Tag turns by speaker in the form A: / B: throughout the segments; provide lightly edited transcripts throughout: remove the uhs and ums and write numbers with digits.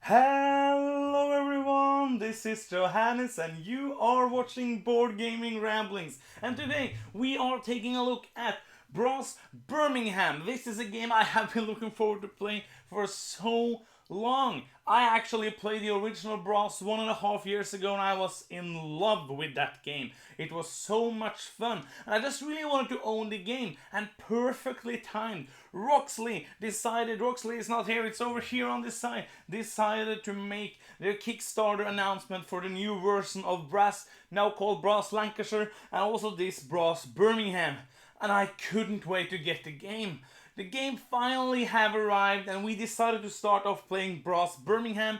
A: Hello everyone, this is Johannes and you are watching Board Gaming Ramblings. And today we are taking a look at Brass Birmingham. This is a game I have been looking forward to playing for so long. I actually played the original Brass 1.5 years ago and I was in love with that game. It was so much fun and I just really wanted to own the game, and perfectly timed. Roxley is not here, it's over here on this side, decided to make their Kickstarter announcement for the new version of Brass, now called Brass Lancashire, and also this Brass Birmingham. And I couldn't wait to get the game. The game finally have arrived and we decided to start off playing Brass Birmingham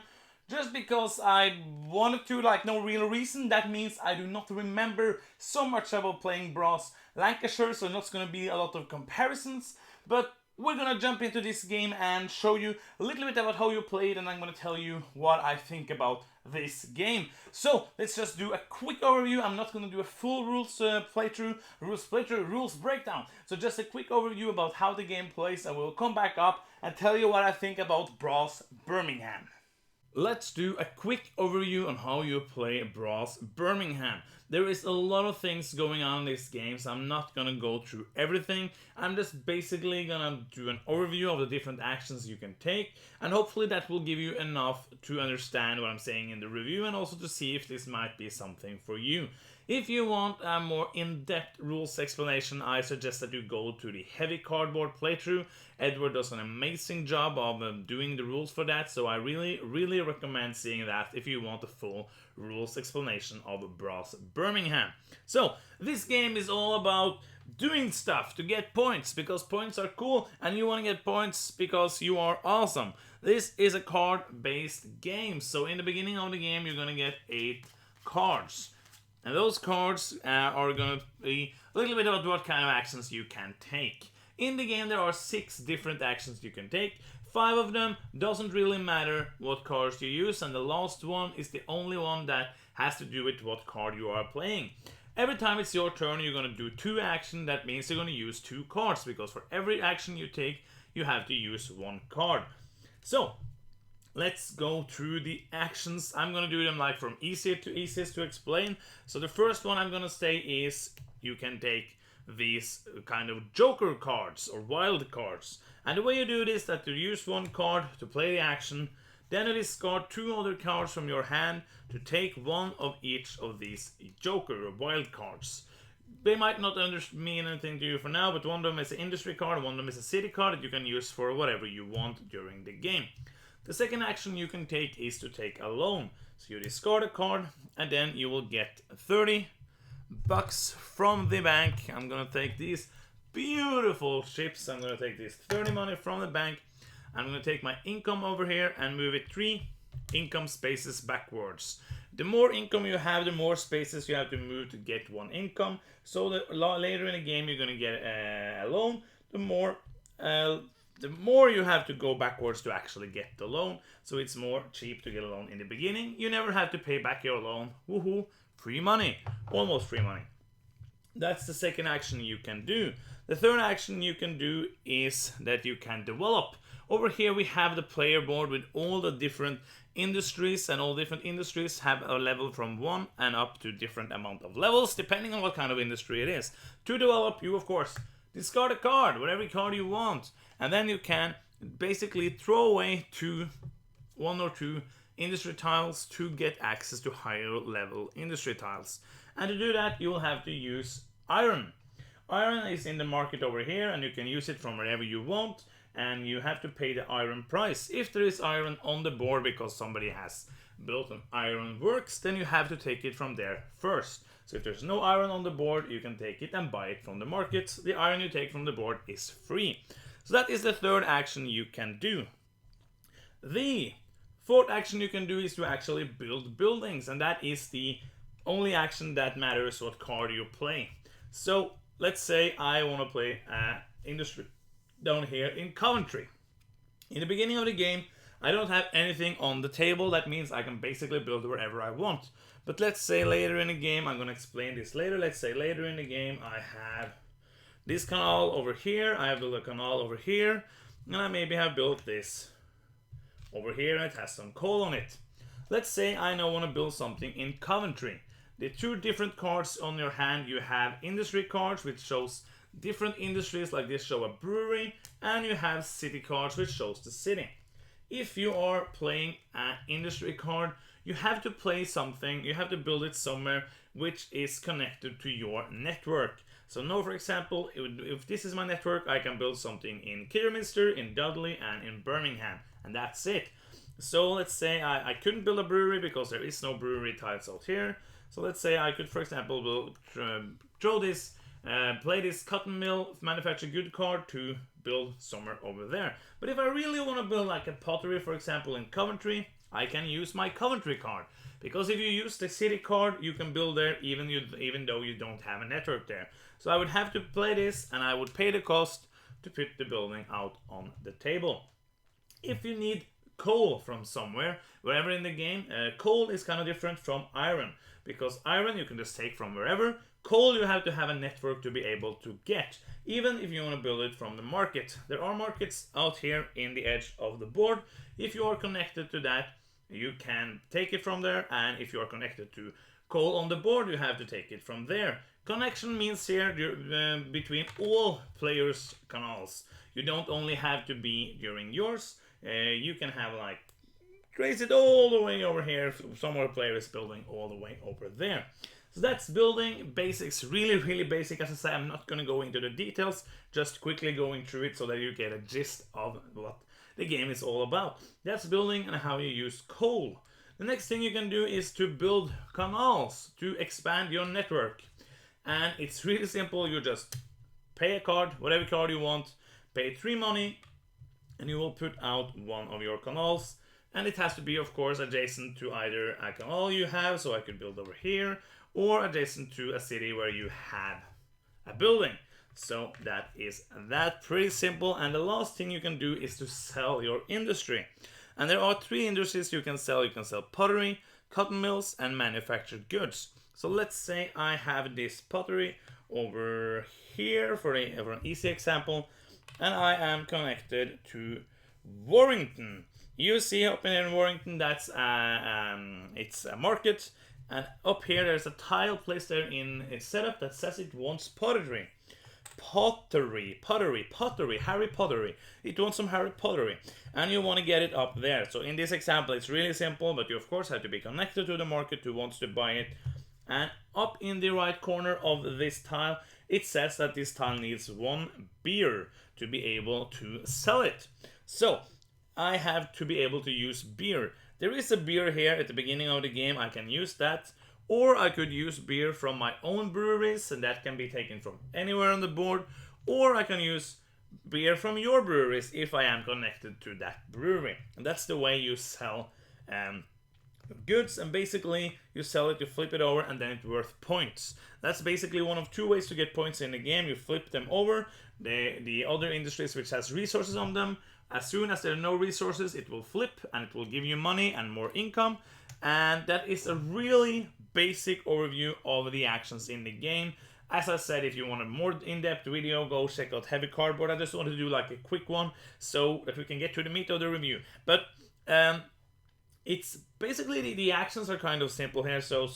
A: just because I wanted to, like no real reason. That means I do not remember so much about playing Brass Lancashire, so not gonna be a lot of comparisons, but we're gonna jump into this game and show you a little bit about how you play it, and I'm gonna tell you what I think about this game. So let's just do a quick overview. I'm not gonna do a full rules breakdown. So just a quick overview about how the game plays, and we'll come back up and tell you what I think about Brass Birmingham. Let's do a quick overview on how you play Brass Birmingham. There is a lot of things going on in this game, so I'm not gonna go through everything. I'm just basically gonna do an overview of the different actions you can take, and hopefully that will give you enough to understand what I'm saying in the review, and also to see if this might be something for you. If you want a more in-depth rules explanation, I suggest that you go to the heavy cardboard playthrough. Edward does an amazing job of doing the rules for that, so I really recommend seeing that if you want a full rules explanation of Brass Birmingham. So, this game is all about doing stuff to get points, because points are cool and you want to get points because you are awesome. This is a card-based game, so in the beginning of the game you're gonna get 8 cards. And those cards are going to be a little bit about what kind of actions you can take. In the game there are 6 different actions you can take. 5 of them doesn't really matter what cards you use, and the last one is the only one that has to do with what card you are playing. Every time it's your turn you're going to do 2 actions. That means you're going to use 2 cards, because for every action you take you have to use 1 card. So let's go through the actions. I'm gonna do them like from easiest to explain. So the first one I'm gonna say is you can take these kind of joker cards or wild cards. And the way you do it is that you use 1 card to play the action, then you discard 2 other cards from your hand to take 1 of each of these joker or wild cards. They might not mean anything to you for now, but one of them is an industry card, one of them is a city card that you can use for whatever you want during the game. The second action you can take is to take a loan. So you discard a card and then you will get 30 bucks from the bank. I'm gonna take these beautiful chips. I'm gonna take this 30 money from the bank. I'm gonna take my income over here and move it 3 income spaces backwards. The more income you have, the more spaces you have to move to get 1 income. So later in the game you're gonna get a loan. The more you have to go backwards to actually get the loan. So it's more cheap to get a loan in the beginning. You never have to pay back your loan. Woohoo! Free money. Almost free money. That's the second action you can do. The third action you can do is that you can develop. Over here we have the player board with all the different industries, and all different industries have a level from 1 and up to different amount of levels depending on what kind of industry it is. To develop, you of course discard a card, whatever card you want, and then you can basically throw away 1 or 2 industry tiles to get access to higher level industry tiles. And to do that you will have to use iron. Iron is in the market over here and you can use it from wherever you want, and you have to pay the iron price. If there is iron on the board because somebody has built an iron works, then you have to take it from there first. So if there's no iron on the board, you can take it and buy it from the market. The iron you take from the board is free. So that is the third action you can do. The fourth action you can do is to actually build buildings, and that is the only action that matters what card you play. So let's say I want to play industry down here in Coventry. In the beginning of the game, I don't have anything on the table. That means I can basically build wherever I want. But let's say later in the game, I'm going to explain this later. Let's say later in the game I have this canal over here. I have built a canal over here. And I maybe have built this over here and it has some coal on it. Let's say I now want to build something in Coventry. The two different cards on your hand, you have industry cards which shows different industries, like this show a brewery, and you have city cards which shows the city. If you are playing an industry card, you have to play something, you have to build it somewhere which is connected to your network. So now, for example, if this is my network, I can build something in Kidderminster, in Dudley, and in Birmingham, and that's it. So let's say I couldn't build a brewery because there is no brewery tiles out here. So let's say I could, for example, play this cotton mill manufacture good card to build somewhere over there. But if I really want to build like a pottery, for example, in Coventry, I can use my Coventry card. Because if you use the city card, you can build there even though you don't have a network there. So I would have to play this, and I would pay the cost to put the building out on the table. If you need coal from somewhere, wherever in the game, coal is kind of different from iron. Because iron you can just take from wherever. Coal you have to have a network to be able to get, even if you want to build it from the market. There are markets out here in the edge of the board. If you are connected to that, you can take it from there, and if you are connected to coal on the board, you have to take it from there. Connection means here between all players' canals. You don't only have to be during yours. You can have like trace it all the way over here. Some other player is building all the way over there. So that's building basics, really basic. As I say, I'm not going to go into the details, just quickly going through it so that you get a gist of what the game is all about. That's building and how you use coal. The next thing you can do is to build canals to expand your network. And it's really simple. You just pay a card, whatever card you want, pay 3 money, and you will put out one of your canals. And it has to be, of course, adjacent to either a canal you have, so I could build over here, or adjacent to a city where you have a building. So that is that, pretty simple. And the last thing you can do is to sell your industry. And there are 3 industries you can sell. You can sell pottery, cotton mills, and manufactured goods. So let's say I have this pottery over here for an easy example, and I am connected to Warrington. You see up in Warrington, that's it's a market, and up here there's a tile placed there in a setup that says it wants pottery. Pottery, Harry Pottery. It wants some Harry Pottery, and you want to get it up there. So in this example, it's really simple, but you of course have to be connected to the market who wants to buy it. And up in the right corner of this tile, it says that this tile needs 1 beer to be able to sell it. So I have to be able to use beer. There is a beer here at the beginning of the game. I can use that. Or I could use beer from my own breweries, and that can be taken from anywhere on the board. Or I can use beer from your breweries if I am connected to that brewery. And that's the way you sell goods, and basically you sell it, you flip it over, and then it's worth points. That's basically one of 2 ways to get points in the game. You flip them over. The other industries which has resources on them, as soon as there are no resources, it will flip and it will give you money and more income. And that is a really basic overview of the actions in the game. As I said, if you want a more in-depth video, go check out Heavy Cardboard. I just wanted to do like a quick one so that we can get to the meat of the review. But it's basically the actions are kind of simple here. So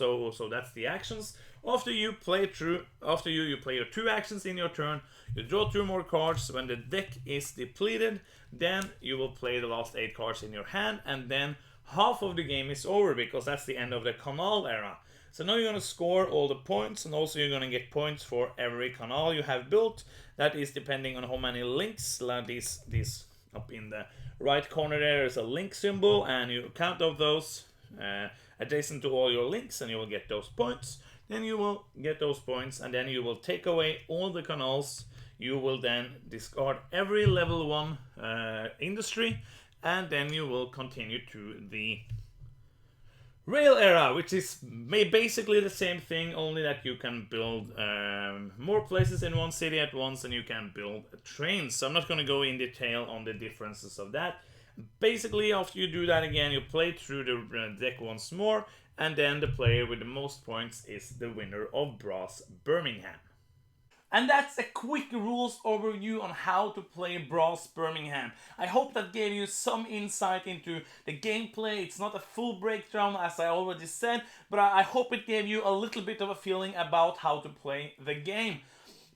A: that's the actions. After you play your 2 actions in your turn. You draw 2 more cards. When the deck is depleted, then you will play the last 8 cards in your hand, and then half of the game is over because that's the end of the canal era. So now you're going to score all the points, and also you're going to get points for every canal you have built. That is depending on how many links. Like this up in the right corner there is a link symbol, and you count of those adjacent to all your links, and you will get those points. Then you will get those points, and then you will take away all the canals. You will then discard every level 1 industry, and then you will continue to the rail era, which is basically the same thing, only that you can build more places in one city at once, and you can build trains. So I'm not going to go in detail on the differences of that. Basically, after you do that again, you play through the deck once more, and then the player with the most points is the winner of Brass Birmingham. And that's a quick rules overview on how to play Brass Birmingham. I hope that gave you some insight into the gameplay. It's not a full breakdown as I already said, but I hope it gave you a little bit of a feeling about how to play the game.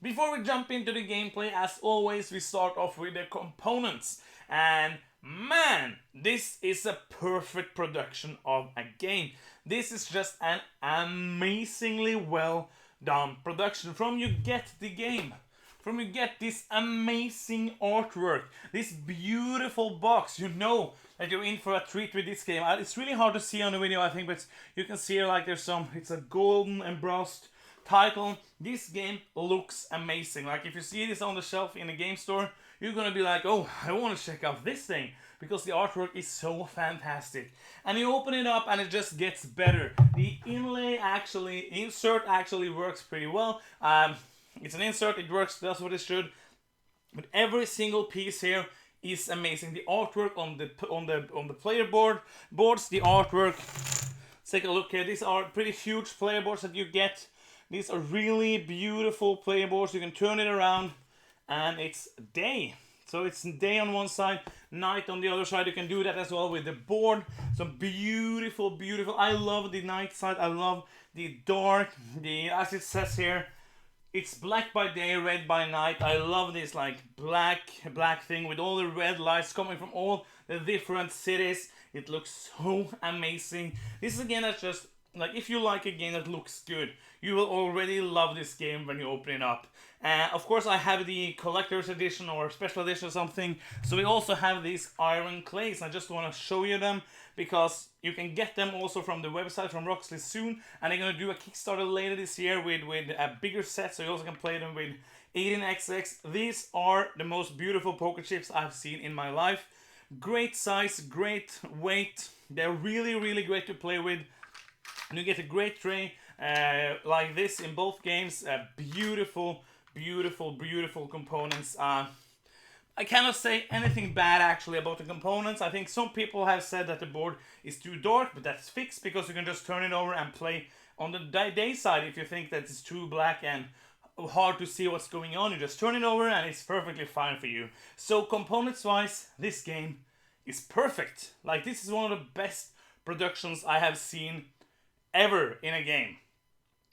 A: Before we jump into the gameplay, as always, we start off with the components. And man, this is a perfect production of a game. This is just an amazingly well done production. From you get the game, from you get this amazing artwork, this beautiful box, you know that you're in for a treat with this game. It's really hard to see on the video, I think, but you can see like there's it's a golden embossed title. This game looks amazing. Like if you see this on the shelf in a game store, you're gonna be like, oh, I want to check out this thing because the artwork is so fantastic. And you open it up and it just gets better. The insert actually works pretty well. It's an insert, it works, that's what it should. But every single piece here is amazing. The artwork on the player boards, the artwork. Let's take a look here. These are pretty huge player boards that you get. These are really beautiful player boards. You can turn it around and it's day. So it's day on one side, night on the other side. You can do that as well with the board. Some beautiful, beautiful. I love the night side. I love the dark. As it says here, it's black by day, red by night. I love this like black thing with all the red lights coming from all the different cities. It looks so amazing. This again is just like, if you like a game that looks good, you will already love this game when you open it up. Of course, I have the collector's edition or special edition or something. So we also have these iron clays. I just want to show you them because you can get them also from the website from Roxley soon. And they're going to do a Kickstarter later this year with a bigger set, so you also can play them with 18xx. These are the most beautiful poker chips I've seen in my life. Great size, great weight. They're really, really great to play with. And you get a great tray like this in both games. Beautiful, beautiful, beautiful components. I cannot say anything bad actually about the components. I think some people have said that the board is too dark, but that's fixed because you can just turn it over and play on the day side. If you think that it's too black and hard to see what's going on, you just turn it over and it's perfectly fine for you. So components wise, this game is perfect. Like, this is one of the best productions I have seen ever in a game.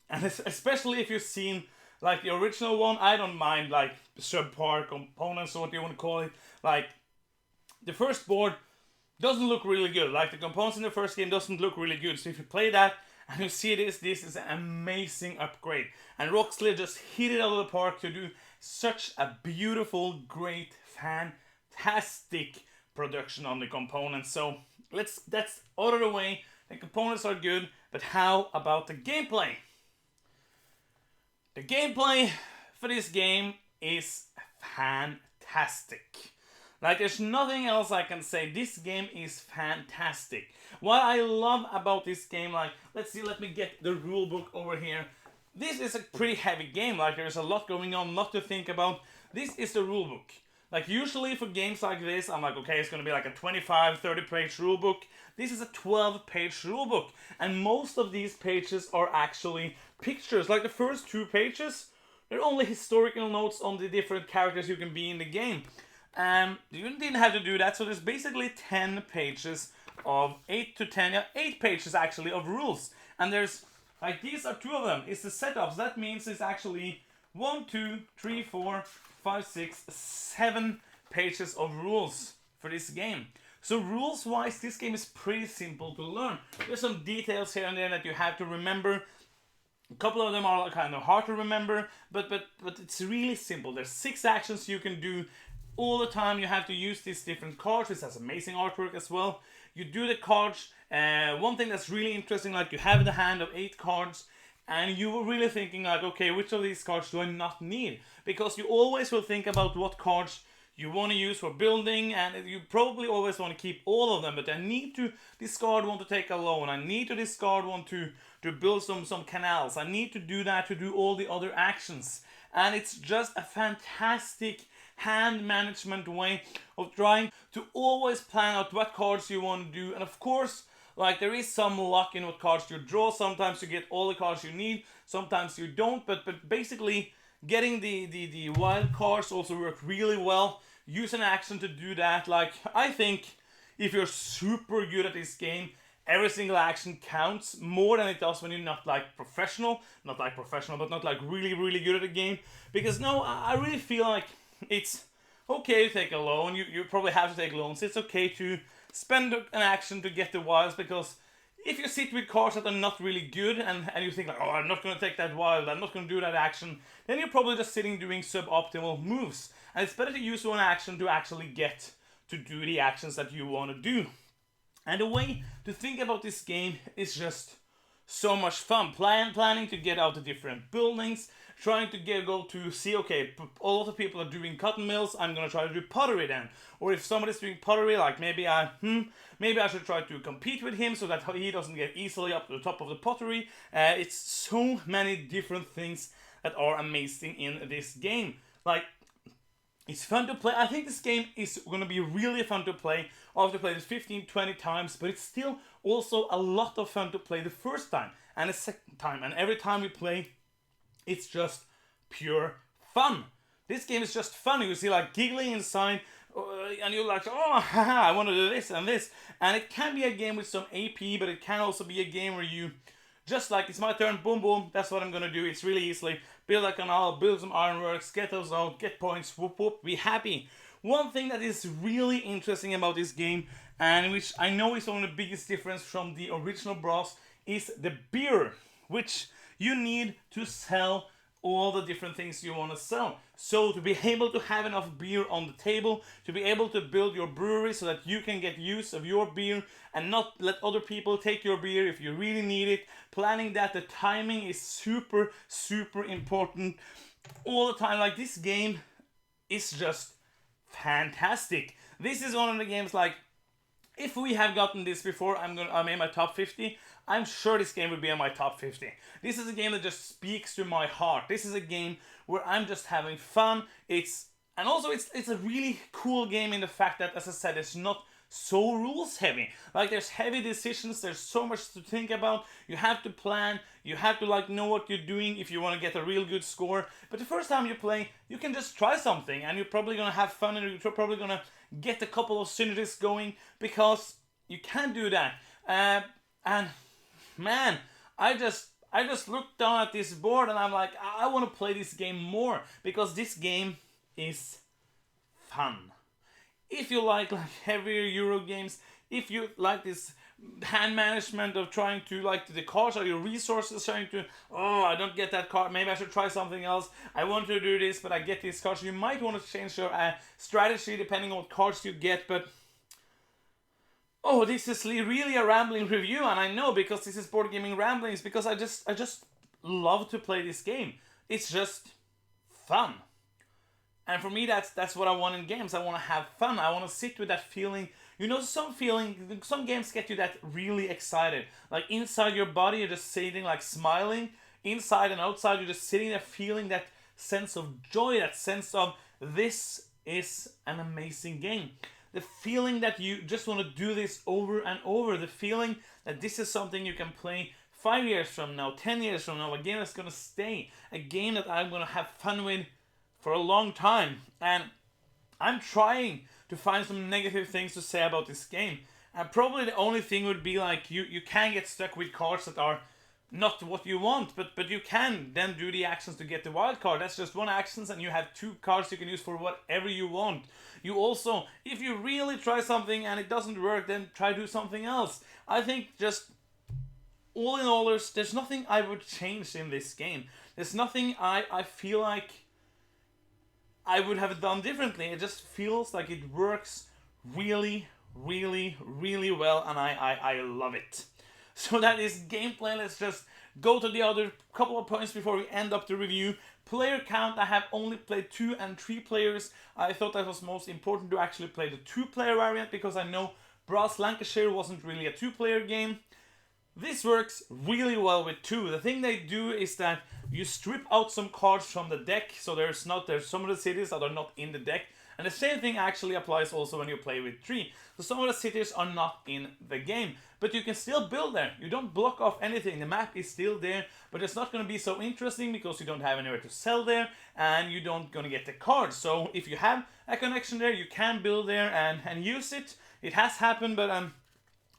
A: And especially if you've seen like the original one, I don't mind like subpar components or what you want to call it. Like, the first board doesn't look really good. Like, the components in the first game doesn't look really good. So if you play that and you see this is an amazing upgrade. And Roxley just hit it out of the park to do such a beautiful, great, fantastic production on the components. So that's out of the way. The components are good, but how about the gameplay? The gameplay for this game is fantastic. Like, there's nothing else I can say. This game is fantastic. What I love about this game, like, let me get the rulebook over here. This is a pretty heavy game. Like, there's a lot going on, lot to think about. This is the rulebook. Like, usually for games like this, I'm like, okay, it's gonna be like a 25, 30 page rulebook. This is a 12-page rulebook. And most of these pages are actually pictures. Like, the first 2 pages, they're only historical notes on the different characters you can be in the game. You didn't have to do that, so there's basically 10 pages of 8 pages actually of rules. And there's, like, these are 2 of them. It's the setups. That means it's actually 1, 2, 3, 4, 5, 6, 7 pages of rules for this game. So rules wise, this game is pretty simple to learn. There's some details here and there that you have to remember. A couple of them are kind of hard to remember, but it's really simple. There's 6 actions you can do all the time. You have to use these different cards. This has amazing artwork as well. You do the cards. One thing that's really interesting, like, you have the hand of 8 cards, and you were really thinking like, okay, which of these cards do I not need? Because you always will think about what cards you want to use for building, and you probably always want to keep all of them, but I need to discard one to take a loan. I need to discard one to build some canals. I need to do that to do all the other actions. And it's just a fantastic hand management way of trying to always plan out what cards you want to do. And of course, like, there is some luck in what cards you draw. Sometimes you get all the cards you need, sometimes you don't, but basically Getting the wild cards also work really well. Use an action to do that. Like, I think if you're super good at this game, every single action counts more than it does when you're not like professional. Not like professional, but not like really, really good at the game. Because no, I really feel like it's okay to take a loan. You probably have to take loans. It's okay to spend an action to get the wilds, because if you sit with cards that are not really good and you think like, oh, I'm not going to take that wild, I'm not going to do that action, then you're probably just sitting doing suboptimal moves. And it's better to use one action to actually get to do the actions that you want to do. And the way to think about this game is just so much fun. Planning to get out the different buildings, trying to go to see, okay, a lot of people are doing cotton mills, I'm gonna try to do pottery then. Or if somebody's doing pottery, like maybe I should try to compete with him so that he doesn't get easily up to the top of the pottery. It's so many different things that are amazing in this game. Like, it's fun to play. I think this game is going to be really fun to play after playing it 15, 20 times, but it's still also a lot of fun to play the first time and the second time. And every time we play, it's just pure fun. This game is just fun. You see like giggling inside, and you're like, oh, haha, I want to do this and this. And it can be a game with some AP, but it can also be a game where you just like, it's my turn, boom, boom, that's what I'm gonna do. It's really easily build a canal, build some ironworks, get those out, get points, whoop, whoop, be happy. One thing that is really interesting about this game, and which I know is one of the biggest difference from the original Bros, is the beer, which you need to sell all the different things you want to sell. So to be able to have enough beer on the table, to be able to build your brewery so that you can get use of your beer and not let other people take your beer if you really need it. Planning that, the timing is super, super important all the time. Like, this game is just fantastic. This is one of the games, like, if we have gotten this before, I made my top 50. I'm sure this game would be on my top 50. This is a game that just speaks to my heart. This is a game where I'm just having fun. It's a really cool game in the fact that, as I said, it's not so rules heavy. Like, there's heavy decisions, there's so much to think about. You have to plan, you have to like know what you're doing if you want to get a real good score. But the first time you play, you can just try something and you're probably gonna have fun and you're probably gonna get a couple of synergies going because you can do that. And man, I just looked down at this board and I'm like, I want to play this game more because this game is fun. If you like heavier Euro games, if you like this hand management of trying to, like, the cards are your resources, trying to, oh, I don't get that card, maybe I should try something else, I want to do this, but I get these cards. You might want to change your strategy depending on what cards you get, but oh, this is really a rambling review, and I know, because this is Board Gaming Ramblings, because I just love to play this game. It's just fun. And for me, that's what I want in games. I want to have fun. I want to sit with that feeling. You know, some games get you that really excited. Like, inside your body, you're just sitting, like, smiling. Inside and outside, you're just sitting there feeling that sense of joy, that sense of, this is an amazing game. The feeling that you just want to do this over and over. The feeling that this is something you can play 5 years from now, 10 years from now. A game that's going to stay. A game that I'm going to have fun with for a long time. And I'm trying to find some negative things to say about this game. And probably the only thing would be, like, you can get stuck with cards that are not what you want, but you can then do the actions to get the wild card. That's just one actions, and you have 2 cards you can use for whatever you want. You also, if you really try something and it doesn't work, then try to do something else. I think just all in all, there's nothing I would change in this game. There's nothing I feel like I would have done differently. It just feels like it works really, really, really well, and I love it. So that is gameplay. Let's just go to the other couple of points before we end up the review. Player count, I have only played 2 and 3 players. I thought that was most important to actually play the 2-player variant, because I know Brass Lancashire wasn't really a 2-player game. This works really well with 2. The thing they do is that you strip out some cards from the deck, so there's some of the cities that are not in the deck. And the same thing actually applies also when you play with 3. So some of the cities are not in the game. but you can still build there. You don't block off anything. The map is still there, but it's not going to be so interesting because you don't have anywhere to sell there and you don't going to get the cards. So if you have a connection there, you can build there and use it. It has happened, but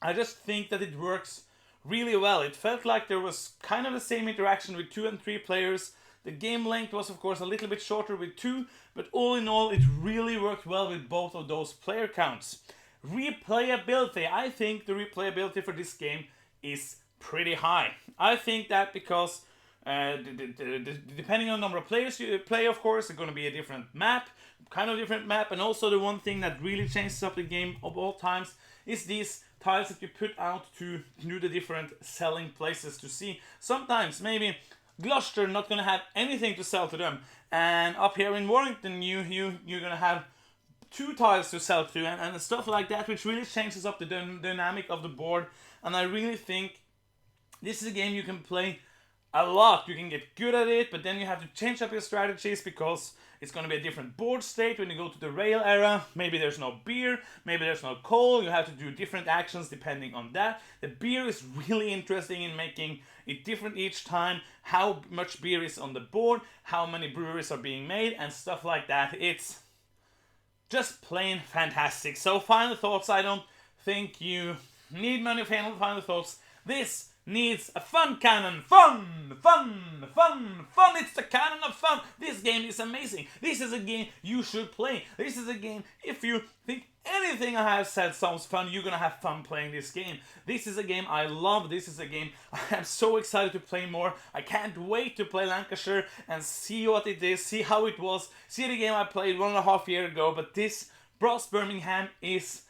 A: I just think that it works really well. It felt like there was kind of the same interaction with 2 and 3 players. The game length was of course a little bit shorter with 2, but all in all it really worked well with both of those player counts. Replayability. I think the replayability for this game is pretty high. I think that because depending on the number of players you play, of course, it's going to be a different map, and also the one thing that really changes up the game of all times is these tiles that you put out to do the different selling places to see. Sometimes maybe Gloucester not going to have anything to sell to them, and up here in Warrington you're going to have 2 tiles to sell to and stuff like that, which really changes up the dynamic of the board. And I really think this is a game you can play a lot. You can get good at it, but then you have to change up your strategies because it's going to be a different board state when you go to the rail era. Maybe there's no beer, maybe there's no coal. You have to do different actions depending on that. The beer is really interesting in making it different each time. How much beer is on the board, how many breweries are being made, and stuff like that. It's just plain fantastic. So final thoughts, I don't think you need many final thoughts. This needs a fun cannon. Fun! It's the cannon of fun. This game is amazing. This is a game you should play. This is a game, if you think anything I have said sounds fun, you're gonna have fun playing this game. This is a game I love. This is a game I am so excited to play more. I can't wait to play Lancashire and see what it is, see how it was, see the game I played 1.5 years ago. But this Brass Birmingham is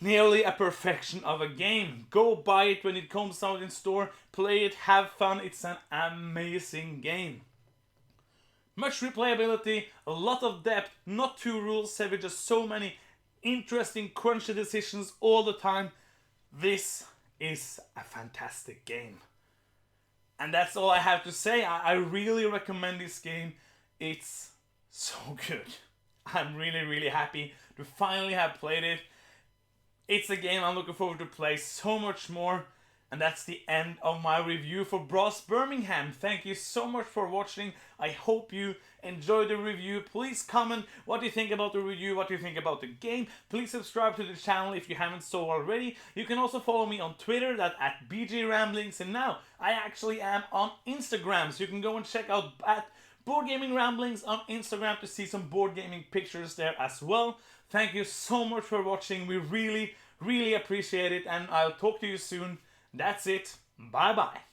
A: nearly a perfection of a game. Go buy it when it comes out in store, play it, have fun. It's an amazing game. Much replayability, a lot of depth, not too rules heavy, just so many interesting crunchy decisions all the time. This is a fantastic game. And that's all I have to say. I really recommend this game. It's so good. I'm really happy to finally have played it. It's a game I'm looking forward to play so much more. And that's the end of my review for Brass Birmingham. Thank you so much for watching. I hope you enjoyed the review. Please comment what you think about the review, what you think about the game. Please subscribe to the channel if you haven't so already. You can also follow me on Twitter, that's at BGRamblings. And now I actually am on Instagram, so you can go and check out at Board Gaming Ramblings on Instagram to see some board gaming pictures there as well. Thank you so much for watching. We really appreciate it, and I'll talk to you soon. That's it. Bye bye.